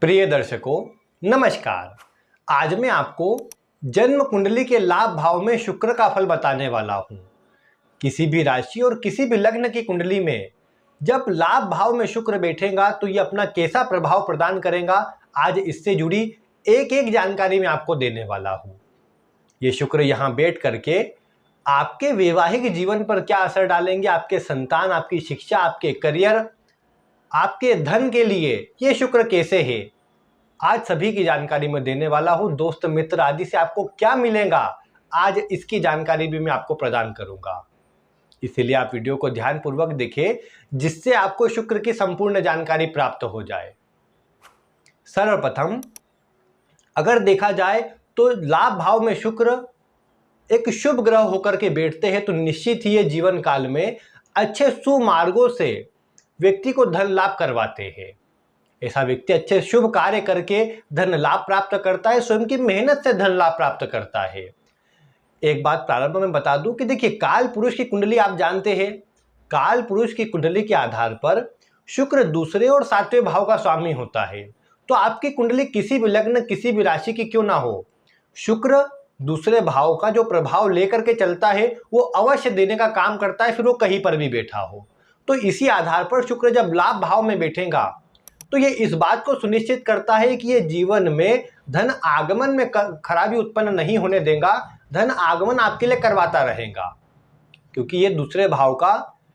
प्रिय दर्शकों, नमस्कार। आज मैं आपको जन्म कुंडली के लाभ भाव में शुक्र का फल बताने वाला हूँ। किसी भी राशि और किसी भी लग्न की कुंडली में जब लाभ भाव में शुक्र बैठेगा तो ये अपना कैसा प्रभाव प्रदान करेगा, आज इससे जुड़ी एक एक जानकारी मैं आपको देने वाला हूँ। ये शुक्र यहाँ बैठ करके आपके वैवाहिक जीवन पर क्या असर डालेंगे, आपके संतान, आपकी शिक्षा, आपके करियर, आपके धन के लिए ये शुक्र कैसे है, आज सभी की जानकारी मैं देने वाला हूं। दोस्त मित्र आदि से आपको क्या मिलेगा, आज इसकी जानकारी भी मैं आपको प्रदान करूंगा। इसीलिए आप वीडियो को ध्यानपूर्वक देखें, जिससे आपको शुक्र की संपूर्ण जानकारी प्राप्त हो जाए। सर्वप्रथम अगर देखा जाए तो लाभ भाव में शुक्र एक शुभ ग्रह होकर के बैठते हैं तो निश्चित ही ये जीवन काल में अच्छे सुमार्गों से व्यक्ति को धन लाभ करवाते हैं। ऐसा व्यक्ति अच्छे शुभ कार्य करके धन लाभ प्राप्त करता है, स्वयं की मेहनत से धन लाभ प्राप्त करता है। एक बात प्रारंभ में बता दूं कि देखिए, काल पुरुष की कुंडली आप जानते हैं। काल पुरुष की कुंडली के आधार पर शुक्र दूसरे और सातवें भाव का स्वामी होता है। तो आपकी कुंडली किसी भी लग्न, किसी भी राशि की क्यों ना हो, शुक्र दूसरे भाव का जो प्रभाव लेकर के चलता है वो अवश्य देने का काम करता है, फिर वो कहीं पर भी बैठा हो। तो इसी आधार पर शुक्र जब लाभ भाव में बैठेगा तो ये इस बात को सुनिश्चित करता है कि ये जीवन में धन आगमन में खराबी उत्पन्न नहीं होने देगा, धन आगमन आपके लिए करवाता रहेगा, क्योंकि ये दूसरे भाव का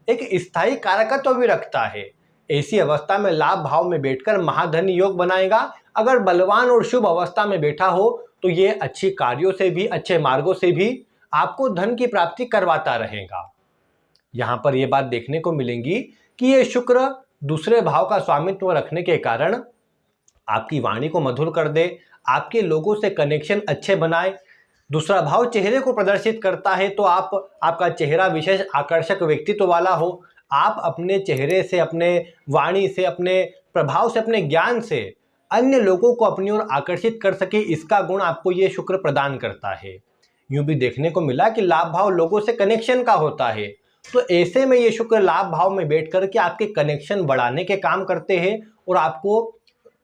एक स्थायी कारकत्व भी रखता है। ऐसी अवस्था में लाभ भाव में बैठकर महाधन योग बनाएगा। अगर बलवान और शुभ अवस्था में बैठा हो तो ये अच्छी कार्यों से भी, अच्छे मार्गों से भी आपको धन की प्राप्ति करवाता रहेगा। यहाँ पर यह बात देखने को मिलेगी कि ये शुक्र दूसरे भाव का स्वामित्व रखने के कारण आपकी वाणी को मधुर कर दे, आपके लोगों से कनेक्शन अच्छे बनाए। दूसरा भाव चेहरे को प्रदर्शित करता है, तो आपका चेहरा विशेष आकर्षक व्यक्तित्व वाला हो। आप अपने चेहरे से, अपने वाणी से, अपने प्रभाव से, अपने ज्ञान से अन्य लोगों को अपनी ओर आकर्षित कर सके, इसका गुण आपको ये शुक्र प्रदान करता है। यूं भी देखने को मिला कि लाभ भाव लोगों से कनेक्शन का होता है, तो ऐसे में ये शुक्र लाभ भाव में बैठ करके आपके कनेक्शन बढ़ाने के काम करते हैं और आपको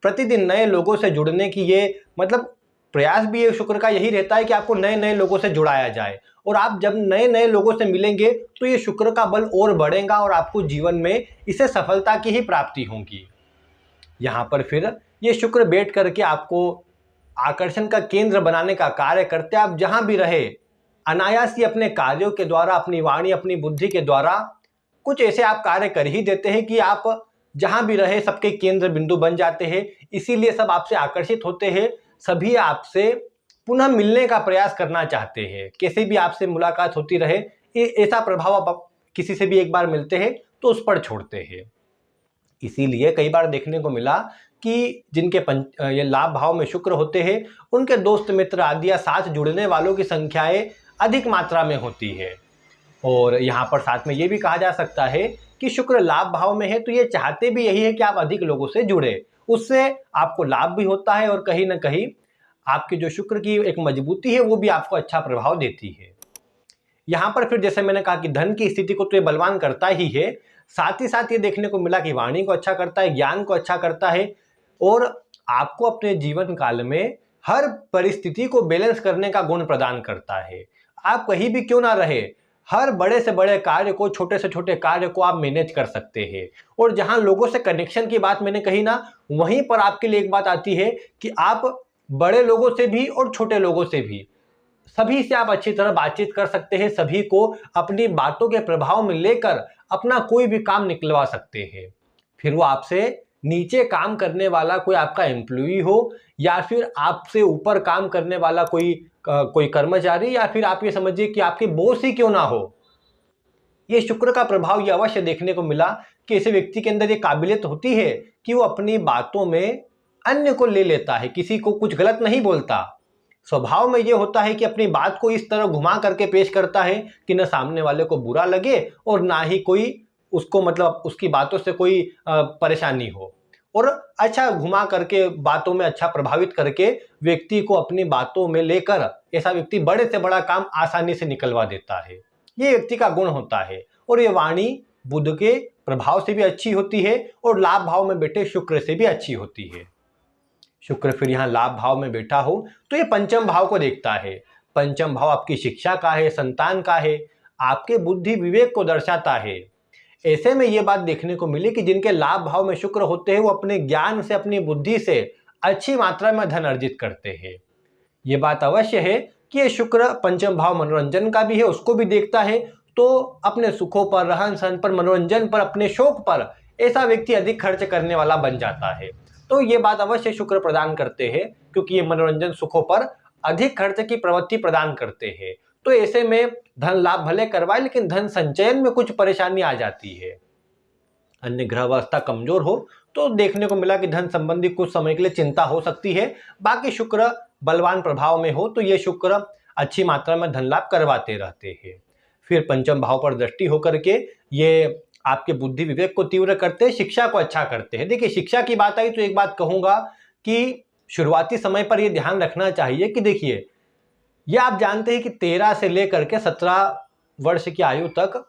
प्रतिदिन नए लोगों से जुड़ने की ये प्रयास भी ये शुक्र का यही रहता है कि आपको नए नए लोगों से जुड़ाया जाए। और आप जब नए नए लोगों से मिलेंगे तो ये शुक्र का बल और बढ़ेगा और आपको जीवन में इसे सफलता की ही प्राप्ति होगी। यहाँ पर फिर ये शुक्र बैठ करके आपको आकर्षण का केंद्र बनाने का कार्य करते, आप जहाँ भी रहे अनायास ही अपने कार्यों के द्वारा, अपनी वाणी, अपनी बुद्धि के द्वारा कुछ ऐसे आप कार्य कर ही देते हैं कि आप जहां भी रहे सबके केंद्र बिंदु बन जाते हैं। इसीलिए सब आपसे आकर्षित होते हैं, सभी आपसे पुनः मिलने का प्रयास करना चाहते हैं। कैसे भी आपसे मुलाकात होती रहे, ऐसा प्रभाव आप किसी से भी एक बार मिलते हैं तो उस पर छोड़ते हैं। इसीलिए कई बार देखने को मिला कि जिनके ये लाभ भाव में शुक्र होते हैं, उनके दोस्त मित्र आदि या साथ जुड़ने वालों की संख्याएं अधिक मात्रा में होती है। और यहाँ पर साथ में ये भी कहा जा सकता है कि शुक्र लाभ भाव में है तो ये चाहते भी यही है कि आप अधिक लोगों से जुड़े, उससे आपको लाभ भी होता है और कहीं ना कहीं आपकी जो शुक्र की एक मजबूती है वो भी आपको अच्छा प्रभाव देती है। यहाँ पर फिर जैसे मैंने कहा कि धन की स्थिति को तो ये बलवान करता ही है, साथ ही साथ ये देखने को मिला कि वाणी को अच्छा करता है, ज्ञान को अच्छा करता है और आपको अपने जीवन काल में हर परिस्थिति को बैलेंस करने का गुण प्रदान करता है। आप कहीं भी क्यों ना रहे, हर बड़े से बड़े कार्य को, छोटे से छोटे कार्य को आप मैनेज कर सकते हैं। और जहां लोगों से कनेक्शन की बात मैंने कही ना, वहीं पर आपके लिए एक बात आती है कि आप बड़े लोगों से भी और छोटे लोगों से भी, सभी से आप अच्छी तरह बातचीत कर सकते हैं, सभी को अपनी बातों के प्रभाव में लेकर अपना कोई भी काम निकलवा सकते हैं। फिर वो आपसे नीचे काम करने वाला कोई आपका एम्प्लॉई हो या फिर आपसे ऊपर काम करने वाला कोई कर्मचारी, या फिर आप ये समझिए कि आपके बॉस ही क्यों ना हो, ये शुक्र का प्रभाव ये अवश्य देखने को मिला कि ऐसे व्यक्ति के अंदर ये काबिलियत होती है कि वो अपनी बातों में अन्य को ले लेता है, किसी को कुछ गलत नहीं बोलता। स्वभाव में ये होता है कि अपनी बात को इस तरह घुमा करके पेश करता है कि न सामने वाले को बुरा लगे और ना ही कोई उसको उसकी बातों से कोई परेशानी हो, और अच्छा घुमा करके बातों में अच्छा प्रभावित करके व्यक्ति को अपनी बातों में लेकर ऐसा व्यक्ति बड़े से बड़ा काम आसानी से निकलवा देता है। ये व्यक्ति का गुण होता है और ये वाणी बुध के प्रभाव से भी अच्छी होती है और लाभ भाव में बैठे शुक्र से भी अच्छी होती है। शुक्र फिर यहाँ लाभ भाव में बैठा हो तो ये पंचम भाव को देखता है। पंचम भाव आपकी शिक्षा का है, संतान का है, आपके बुद्धि विवेक को दर्शाता है। ऐसे में ये बात देखने को मिली कि जिनके लाभ भाव में शुक्र होते हैं वो अपने ज्ञान से, अपनी बुद्धि से अच्छी मात्रा में धन अर्जित करते हैं। ये बात अवश्य है कि ये शुक्र पंचम भाव मनोरंजन का भी है, उसको भी देखता है, तो अपने सुखों पर, रहन सहन पर, मनोरंजन पर, अपने शौक पर ऐसा व्यक्ति अधिक खर्च करने वाला बन जाता है। तो ये बात अवश्य शुक्र प्रदान करते हैं, क्योंकि ये मनोरंजन सुखों पर अधिक खर्च की प्रवृत्ति प्रदान करते हैं। तो ऐसे में धन लाभ भले करवाए, लेकिन धन संचयन में कुछ परेशानी आ जाती है। अन्य ग्रह अवस्था कमजोर हो तो देखने को मिला कि धन संबंधी कुछ समय के लिए चिंता हो सकती है। बाकी शुक्र बलवान प्रभाव में हो तो ये शुक्र अच्छी मात्रा में धन लाभ करवाते रहते हैं। फिर पंचम भाव पर दृष्टि होकर के ये आपके बुद्धि विवेक को तीव्र करते हैं, शिक्षा को अच्छा करते हैं। देखिए, शिक्षा की बात आई तो एक बात कहूंगा कि शुरुआती समय पर यह ध्यान रखना चाहिए कि देखिए, यह आप जानते हैं कि 13 से लेकर के 17 वर्ष की आयु तक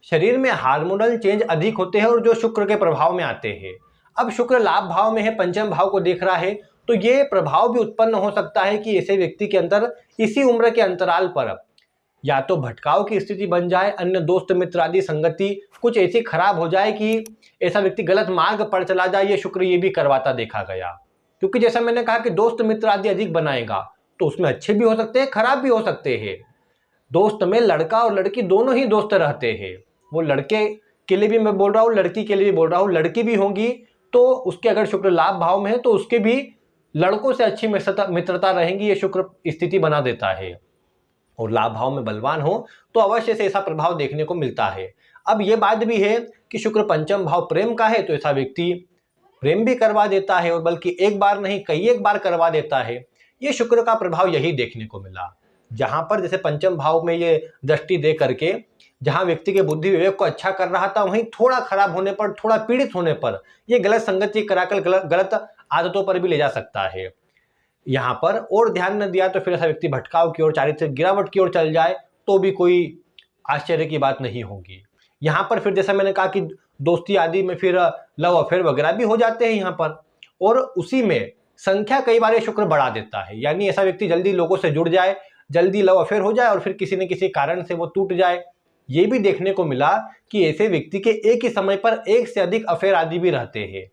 शरीर में हार्मोनल चेंज अधिक होते हैं और जो शुक्र के प्रभाव में आते हैं। अब शुक्र लाभ भाव में है, पंचम भाव को देख रहा है, तो ये प्रभाव भी उत्पन्न हो सकता है कि ऐसे व्यक्ति के अंदर इसी उम्र के अंतराल पर या तो भटकाव की स्थिति बन जाए, अन्य दोस्त मित्र आदि संगति कुछ ऐसी खराब हो जाए कि ऐसा व्यक्ति गलत मार्ग पर चला जाए। ये शुक्र ये भी करवाता देखा गया, क्योंकि जैसा मैंने कहा कि दोस्त मित्र आदि अधिक बनाएगा तो उसमें अच्छे भी हो सकते हैं, खराब भी हो सकते हैं। दोस्त में लड़का और लड़की दोनों ही दोस्त रहते हैं। वो लड़के के लिए भी मैं बोल रहा हूँ, लड़की के लिए भी बोल रहा हूँ। लड़की भी होगी तो उसके अगर शुक्र लाभ भाव में है तो उसके भी लड़कों से अच्छी मित्रता रहेंगी, ये शुक्र स्थिति बना देता है। और लाभ भाव में बलवान हो तो अवश्य से ऐसा प्रभाव देखने को मिलता है। अब ये बात भी है कि शुक्र पंचम भाव प्रेम का है तो ऐसा व्यक्ति प्रेम भी करवा देता है, और बल्कि एक बार नहीं कई एक बार करवा देता है। ये शुक्र का प्रभाव यही देखने को मिला। जहां पर जैसे पंचम भाव में ये दृष्टि दे करके जहां व्यक्ति के बुद्धि विवेक को अच्छा कर रहा था, वहीं थोड़ा खराब होने पर, थोड़ा पीड़ित होने पर, ये गलत संगति कराकर गलत आदतों पर भी ले जा सकता है। यहाँ पर और ध्यान न दिया तो फिर ऐसा व्यक्ति भटकाव की ओर, चारित्रिक गिरावट की ओर चल जाए तो भी कोई आश्चर्य की बात नहीं होगी। यहाँ पर फिर जैसा मैंने कहा कि दोस्ती आदि में फिर लव अफेयर वगैरह भी हो जाते हैं यहाँ पर, और उसी में संख्या कई बार शुक्र बढ़ा देता है। यानी ऐसा व्यक्ति जल्दी लोगों से जुड़ जाए, जल्दी लव अफेयर हो जाए और फिर किसी न किसी कारण से वो टूट जाए। ये भी देखने को मिला कि ऐसे व्यक्ति के एक ही समय पर एक से अधिक अफेयर आदि भी रहते हैं,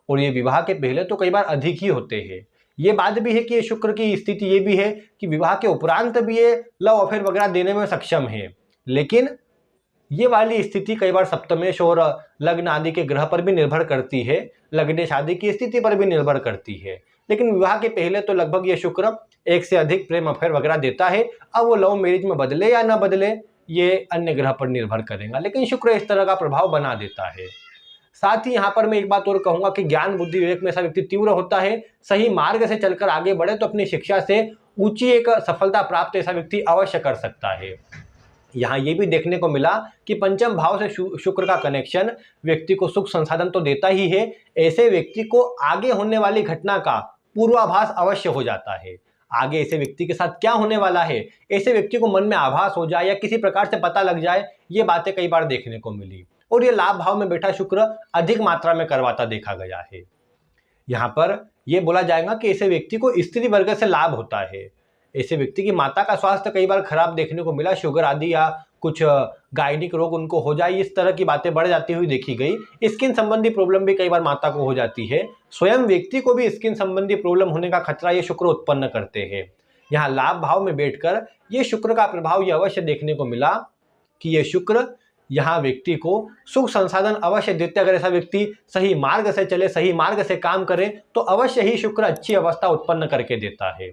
और ये विवाह के पहले तो कई बार अधिक ही होते हैं। ये बात भी है कि ये शुक्र की स्थिति ये भी है कि विवाह के उपरांत भी ये लव अफेयर वगैरह देने में सक्षम है, लेकिन ये वाली स्थिति कई बार सप्तमेश और लग्न आदि के ग्रह पर भी निर्भर करती है, लग्नेश आदि की स्थिति पर भी निर्भर करती है। लेकिन विवाह के पहले तो लगभग ये शुक्र एक से अधिक प्रेम अफेयर वगैरह देता है। अब वो लव मैरिज में बदले या ना बदले ये अन्य ग्रह पर निर्भर करेगा, लेकिन शुक्र इस तरह का प्रभाव बना देता है। साथ ही यहाँ पर मैं एक बात और कहूंगा कि ज्ञान बुद्धि विवेक में ऐसा व्यक्ति तीव्र होता है, सही मार्ग से चलकर आगे बढ़े तो अपनी शिक्षा से ऊंची एक सफलता प्राप्त ऐसा व्यक्ति अवश्य कर सकता है। यहाँ ये भी देखने को मिला कि पंचम भाव से शुक्र का कनेक्शन व्यक्ति को सुख संसाधन तो देता ही है, ऐसे व्यक्ति को आगे होने वाली घटना का पूर्वाभास अवश्य हो जाता है। आगे ऐसे व्यक्ति के साथ क्या होने वाला है, ऐसे व्यक्ति को मन में आभास हो जाए या किसी प्रकार से पता लग जाए, ये बातें कई बार देखने को मिली। और ये लाभ भाव में बैठा शुक्र अधिक मात्रा में करवाता देखा गया है। यहाँ पर यह बोला जाएगा कि ऐसे व्यक्ति को स्त्री वर्ग से लाभ होता है। ऐसे व्यक्ति की माता का स्वास्थ्य कई बार खराब देखने को मिला, शुगर आदि या कुछ गायनिक रोग उनको हो जाए, इस तरह की बातें बढ़ जाती हुई देखी गई। स्किन संबंधी प्रॉब्लम भी कई बार माता को हो जाती है। स्वयं व्यक्ति को भी स्किन संबंधी प्रॉब्लम होने का खतरा ये शुक्र उत्पन्न करते हैं। यहाँ लाभ भाव में बैठकर ये शुक्र का प्रभाव ये अवश्य देखने को मिला कि ये शुक्र यहाँ व्यक्ति को सुख संसाधन अवश्य देते। अगर ऐसा व्यक्ति सही मार्ग से चले, सही मार्ग से काम करे तो अवश्य ही शुक्र अच्छी अवस्था उत्पन्न करके देता है।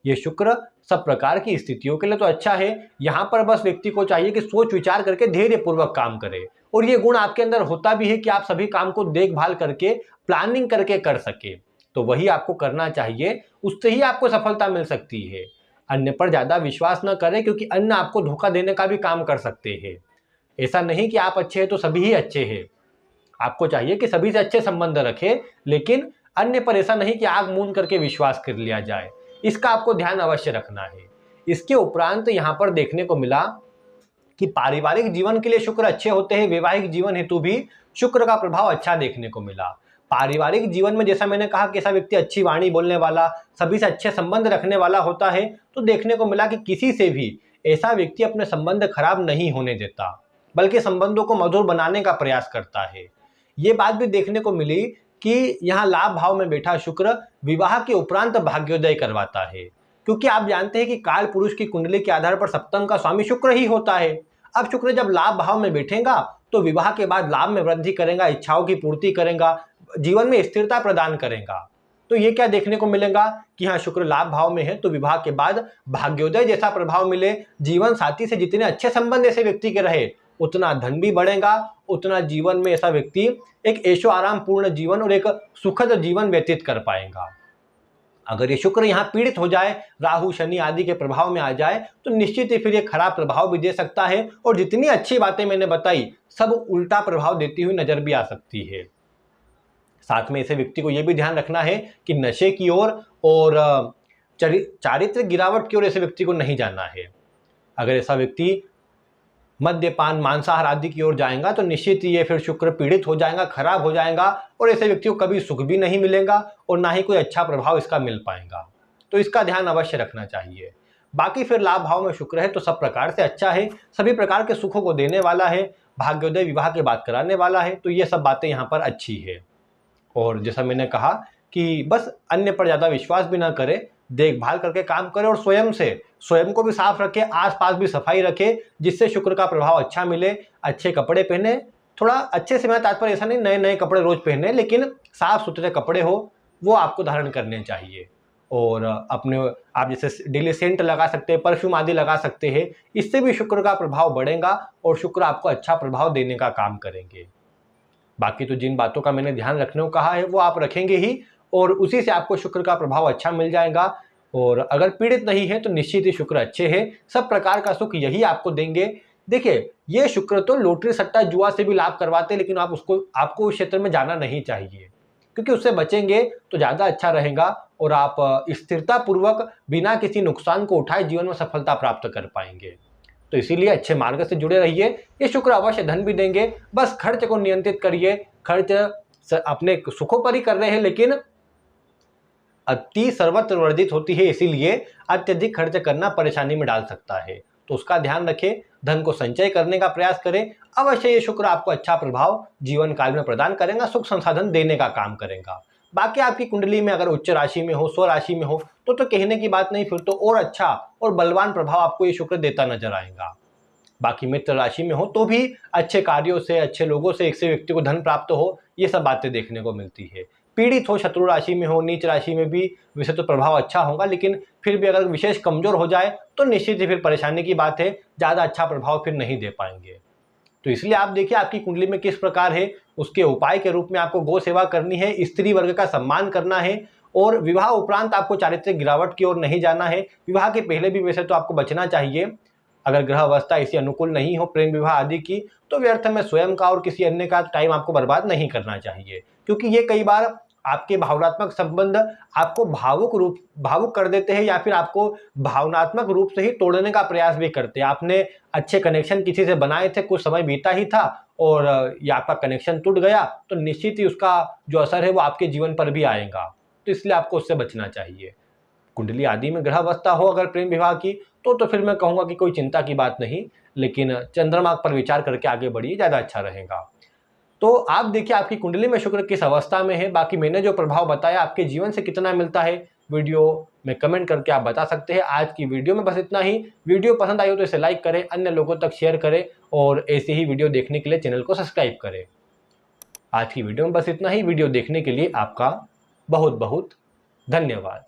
ये शुक्र सब प्रकार की स्थितियों के लिए तो अच्छा है। यहाँ पर बस व्यक्ति को चाहिए कि सोच विचार करके धैर्य पूर्वक काम करे, और ये गुण आपके अंदर होता भी है कि आप सभी काम को देखभाल करके प्लानिंग करके कर सके, तो वही आपको करना चाहिए, उससे ही आपको सफलता मिल सकती है। अन्य पर ज्यादा विश्वास न करें, क्योंकि अन्य आपको धोखा देने का भी काम कर सकते हैं। ऐसा नहीं कि आप अच्छे हैं तो सभी ही अच्छे हैं, आपको चाहिए कि सभी से अच्छे संबंध रखें, लेकिन अन्य पर ऐसा नहीं कि आग मूंद करके विश्वास कर लिया जाए, इसका आपको ध्यान अवश्य रखना है। इसके उपरांत यहाँ पर देखने को मिला कि पारिवारिक जीवन के लिए शुक्र अच्छे होते हैं, वैवाहिक जीवन हेतु भी शुक्र का प्रभाव अच्छा देखने को मिला। पारिवारिक जीवन में जैसा मैंने कहा कि ऐसा व्यक्ति अच्छी वाणी बोलने वाला, सभी से अच्छे संबंध रखने वाला होता है, तो देखने को मिला कि किसी से भी ऐसा व्यक्ति अपने संबंध खराब नहीं होने देता, बल्कि संबंधों को मधुर बनाने का प्रयास करता है। ये बात भी देखने को मिली कि यहाँ लाभ भाव में बैठा शुक्र विवाह के उपरांत भाग्योदय करवाता है, क्योंकि आप जानते हैं कि काल पुरुष की कुंडली के आधार पर सप्तम का स्वामी शुक्र ही होता है। अब शुक्र जब लाभ भाव में बैठेगा तो विवाह के बाद लाभ में वृद्धि करेगा, इच्छाओं की पूर्ति करेगा, जीवन में स्थिरता प्रदान करेगा। तो ये क्या देखने को मिलेगा कि हाँ, शुक्र लाभ भाव में है तो विवाह के बाद भाग्योदय जैसा प्रभाव मिले। जीवन साथी से जितने अच्छे संबंध ऐसे व्यक्ति के रहे, उतना धन भी बढ़ेगा, उतना जीवन में ऐसा व्यक्ति एक ऐशो आराम पूर्ण जीवन और एक सुखद जीवन व्यतीत कर पाएगा। अगर ये शुक्र यहाँ पीड़ित हो जाए, राहु शनि आदि के प्रभाव में आ जाए, तो निश्चित ही फिर ये खराब प्रभाव भी दे सकता है और जितनी अच्छी बातें मैंने बताई सब उल्टा प्रभाव देती हुई नजर भी आ सकती है। साथ में ऐसे व्यक्ति को यह भी ध्यान रखना है कि नशे की ओर और चारित्र गिरावट की ओर ऐसे व्यक्ति को नहीं जाना है। अगर ऐसा व्यक्ति मद्यपान मांसाहार आदि की ओर जाएगा तो निश्चित ही ये फिर शुक्र पीड़ित हो जाएगा, खराब हो जाएगा और ऐसे व्यक्ति को कभी सुख भी नहीं मिलेगा और ना ही कोई अच्छा प्रभाव इसका मिल पाएगा। तो इसका ध्यान अवश्य रखना चाहिए। बाकी फिर लाभ भाव में शुक्र है तो सब प्रकार से अच्छा है, सभी प्रकार के सुखों को देने वाला है, भाग्योदय विवाह के बाद कराने वाला है, तो ये सब बातें यहाँ पर अच्छी है। और जैसा मैंने कहा कि बस अन्य पर ज़्यादा विश्वास भी ना करे, देखभाल करके काम करे और स्वयं को भी साफ रखे, आसपास भी सफाई रखे, जिससे शुक्र का प्रभाव अच्छा मिले। अच्छे कपड़े पहने, थोड़ा अच्छे से, मैं तात्पर्य ऐसा नहीं नए नए कपड़े रोज पहने, लेकिन साफ सुथरे कपड़े हो वो आपको धारण करने चाहिए। और अपने आप जैसे डेली सेंट लगा सकते हैं, परफ्यूम आदि लगा सकते हैं, इससे भी शुक्र का प्रभाव बढ़ेगा और शुक्र आपको अच्छा प्रभाव देने का काम करेंगे। बाकी तो जिन बातों का मैंने ध्यान रखने को कहा है वो आप रखेंगे ही और उसी से आपको शुक्र का प्रभाव अच्छा मिल जाएगा। और अगर पीड़ित नहीं है तो निश्चित ही शुक्र अच्छे हैं, सब प्रकार का सुख यही आपको देंगे। देखिए, ये शुक्र तो लॉटरी सट्टा जुआ से भी लाभ करवाते हैं, लेकिन आपको उस क्षेत्र में जाना नहीं चाहिए, क्योंकि उससे बचेंगे तो ज़्यादा अच्छा रहेगा और आप स्थिरता पूर्वक बिना किसी नुकसान को उठाए जीवन में सफलता प्राप्त कर पाएंगे। तो इसीलिए अच्छे मार्ग से जुड़े रहिए। ये शुक्र अवश्य धन भी देंगे, बस खर्च को नियंत्रित करिए। खर्च अपने सुखों पर ही कर रहे हैं, लेकिन अति सर्वत्र वर्जित होती है, इसीलिए अत्यधिक खर्च करना परेशानी में डाल सकता है। तो उसका ध्यान रखें, धन को संचय करने का प्रयास करें। अवश्य ये शुक्र आपको अच्छा प्रभाव जीवन काल में प्रदान करेगा, सुख संसाधन देने का काम करेगा। बाकी आपकी कुंडली में अगर उच्च राशि में हो, स्व राशि में हो, तो कहने की बात नहीं, फिर तो और अच्छा और बलवान प्रभाव आपको ये शुक्र देता नजर आएगा। बाकी मित्र राशि में हो तो भी अच्छे कार्यों से, अच्छे लोगों से एक से व्यक्ति को धन प्राप्त हो, ये सब बातें देखने को मिलती है। पीड़ित हो, शत्रु राशि में हो, नीच राशि में भी वैसे तो प्रभाव अच्छा होगा, लेकिन फिर भी अगर विशेष कमजोर हो जाए तो निश्चित ही फिर परेशानी की बात है, ज़्यादा अच्छा प्रभाव फिर नहीं दे पाएंगे। तो इसलिए आप देखिए आपकी कुंडली में किस प्रकार है, उसके उपाय के रूप में आपको गौ सेवा करनी है, स्त्री वर्ग का सम्मान करना है और विवाह उपरांत आपको चारित्रिक गिरावट की ओर नहीं जाना है। विवाह के पहले भी वैसे तो आपको बचना चाहिए। अगर ग्रह अवस्था इसी अनुकूल नहीं हो प्रेम विवाह आदि की, तो व्यर्थ में स्वयं का और किसी अन्य का टाइम आपको बर्बाद नहीं करना चाहिए, क्योंकि ये कई बार आपके भावनात्मक संबंध आपको भावुक कर देते हैं या फिर आपको भावनात्मक रूप से ही तोड़ने का प्रयास भी करते हैं। आपने अच्छे कनेक्शन किसी से बनाए थे, कुछ समय बीता ही था और ये आपका कनेक्शन टूट गया, तो निश्चित ही उसका जो असर है वो आपके जीवन पर भी आएगा। तो इसलिए आपको उससे बचना चाहिए। कुंडली आदि में ग्रह अवस्था हो अगर प्रेम विवाह की, तो फिर मैं कहूँगा कि कोई चिंता की बात नहीं, लेकिन चंद्रमा पर विचार करके आगे बढ़िए, ज़्यादा अच्छा रहेगा। तो आप देखिए आपकी कुंडली में शुक्र किस अवस्था में है। बाकी मैंने जो प्रभाव बताया आपके जीवन से कितना मिलता है, वीडियो में कमेंट करके आप बता सकते हैं। आज की वीडियो में बस इतना ही। वीडियो पसंद आई हो तो इसे लाइक करें, अन्य लोगों तक शेयर करें और ऐसे ही वीडियो देखने के लिए चैनल को सब्सक्राइब करें। आज की वीडियो में बस इतना ही। वीडियो देखने के लिए आपका बहुत बहुत धन्यवाद।